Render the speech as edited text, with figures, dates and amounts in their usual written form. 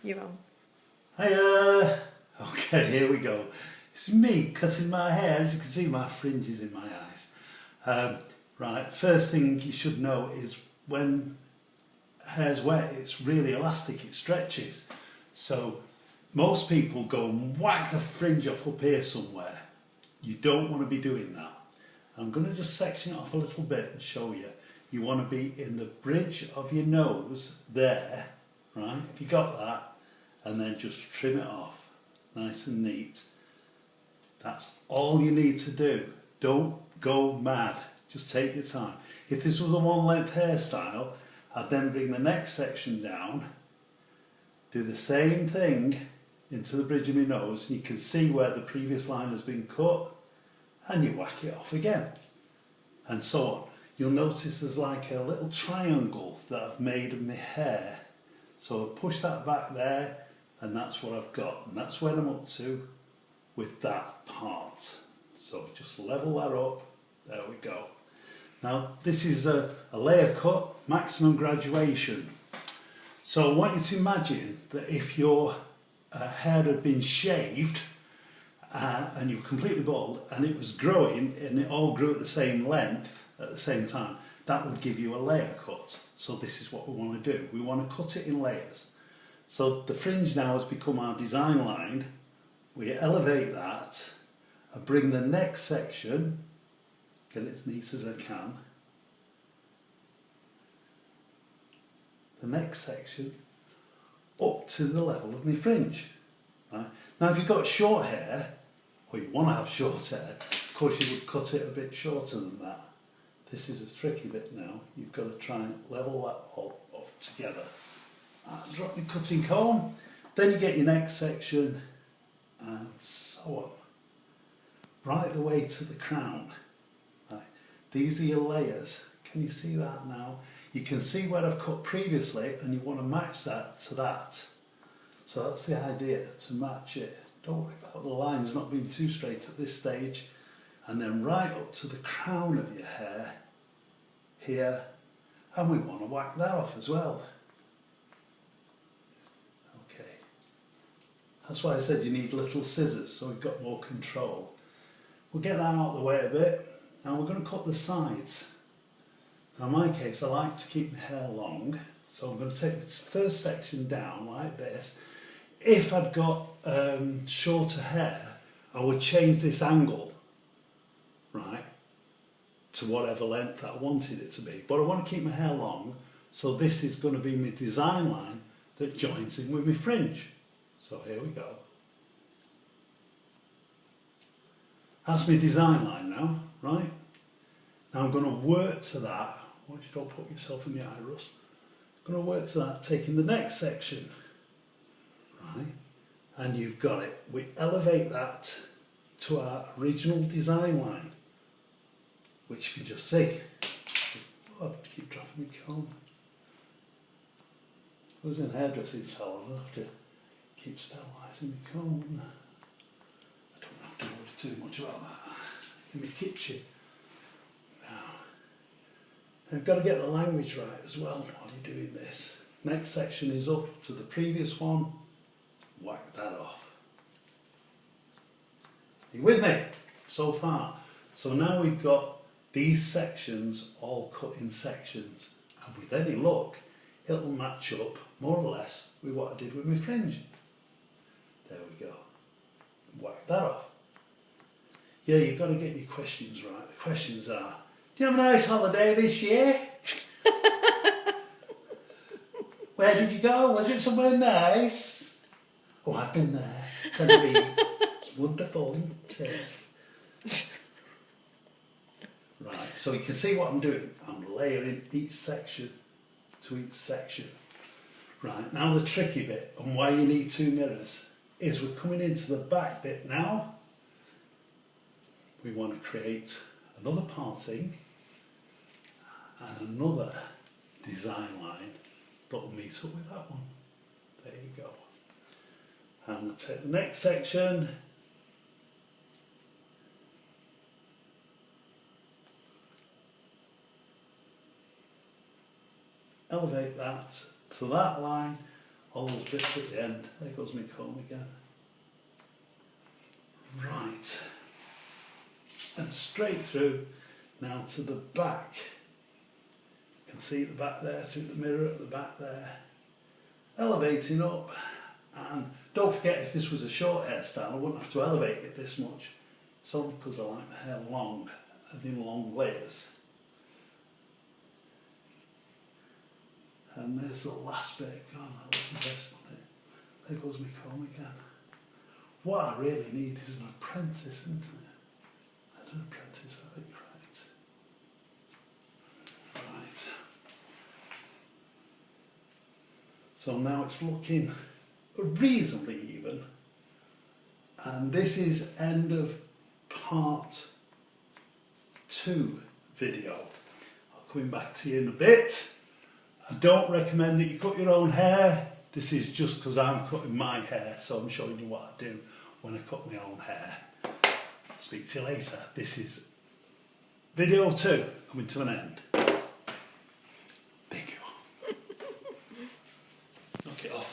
You're on. Hiya! Okay, here we go. It's me cutting my hair. As you can see, my fringe is in my eyes. Right, first thing you should know is when hair's wet, it's really elastic, it stretches. So most people go and whack the fringe off up here somewhere. You don't want to be doing that. I'm going to just section it off a little bit and show you. You want to be in the bridge of your nose there, right? If you got that, and then just trim it off, nice and neat. That's all you need to do. Don't go mad, just take your time. If this was a one length hairstyle, I'd then bring the next section down, do the same thing into the bridge of my nose, and you can see where the previous line has been cut, and you whack it off again, and so on. You'll notice there's like a little triangle that I've made of my hair. So I've pushed that back there, and that's what I've got, and that's where I'm up to with that part. So just level that up, there we go. Now this is a layer cut, maximum graduation. So I want you to imagine that if your hair had been shaved and you were completely bald and it was growing and it all grew at the same length at the same time, that would give you a layer cut. So this is what we want to do. We want to cut it in layers. So the fringe now has become our design line. We elevate that and bring the next section, get it as neat as I can, the next section up to the level of my fringe. Right? Now if you've got short hair, or you want to have short hair, of course you would cut it a bit shorter than that. This is a tricky bit now. You've got to try and level that all off together. Drop your cutting comb, then you get your next section, and so on. Right the way to the crown. Right. These are your layers. Can you see that now? You can see where I've cut previously, and you want to match that to that. So that's the idea, to match it. Don't worry about the lines not being too straight at this stage. And then right up to the crown of your hair, here, and we want to whack that off as well. Okay, that's why I said you need little scissors, so we've got more control. We'll get that out of the way a bit. Now we're going to cut the sides. Now in my case, I like to keep my hair long, so I'm going to take this first section down like this. If I'd got shorter hair, I would change this angle, right, to whatever length I wanted it to be. But I want to keep my hair long, so this is going to be my design line that joins in with my fringe. So here we go. That's my design line now, right? Now I'm going to work to that. Watch you don't put yourself in the eye, Russ. I'm going to work to that, taking the next section, right? And you've got it. We elevate that to our original design line, which you can just see. Oh, I have to keep dropping my comb. I was in a hairdressing salon, I have to keep sterilising my comb, wouldn't I? I don't have to worry too much about that in my kitchen. Now, I've got to get the language right as well while you're doing this. Next section is up to the previous one. Whack that off. Are you with me so far? So now we've got these sections all cut in sections, and with any luck it'll match up more or less with what I did with my fringe. There we go. Whack that off. Yeah, you've got to get your questions right. The questions are, do you have a nice holiday this year? Where did you go? Was it somewhere nice? Oh, I've been there. Tenerife. It's wonderful, isn't it? Right, so you can see what I'm doing. I'm layering each section to each section. Right, now the tricky bit, and why you need two mirrors, is we're coming into the back bit now. We want to create another parting and another design line that will meet up with that one. There you go. And we'll take the next section. Elevate that to that line, all those bits at the end. There goes my comb again. Right, and straight through now to the back. You can see the back there through the mirror at the back there. Elevating up, and don't forget, if this was a short hairstyle I wouldn't have to elevate it this much. It's only because I like my hair long and in long layers. And there's the last bit gone. That was the best on it. There goes my comb again. What I really need is an apprentice, isn't it? I don't apprentice, I think, right. Right. So now it's looking reasonably even. And this is end of part 2 video. I'll come back to you in a bit. I don't recommend that you cut your own hair. This is just because I'm cutting my hair, so I'm showing you what I do when I cut my own hair. Speak to you later. This is video 2 coming to an end.